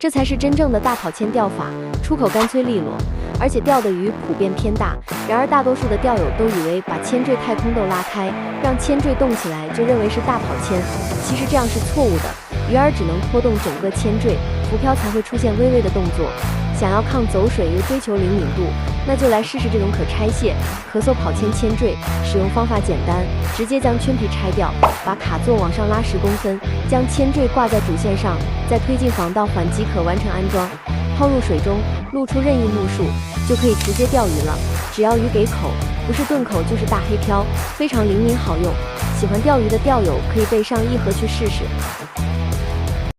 这才是真正的大跑铅钓法，出口干脆利落，而且钓的鱼普遍偏大。然而大多数的钓友都以为把铅坠太空豆拉开，让铅坠动起来，就认为是大跑铅。其实这样是错误的，鱼饵只能拖动整个铅坠，浮漂才会出现微微的动作。想要抗走水又追求灵敏度，那就来试试这种可拆卸、可塑跑铅铅坠。使用方法简单，直接将圈皮拆掉，把卡座往上拉10公分，将铅坠挂在主线上，再推进防盗环即可完成安装。抛入水中，露出任意目数，就可以直接钓鱼了。只要鱼给口，不是钝口就是大黑漂，非常灵敏好用。喜欢钓鱼的钓友可以备上1盒去试试。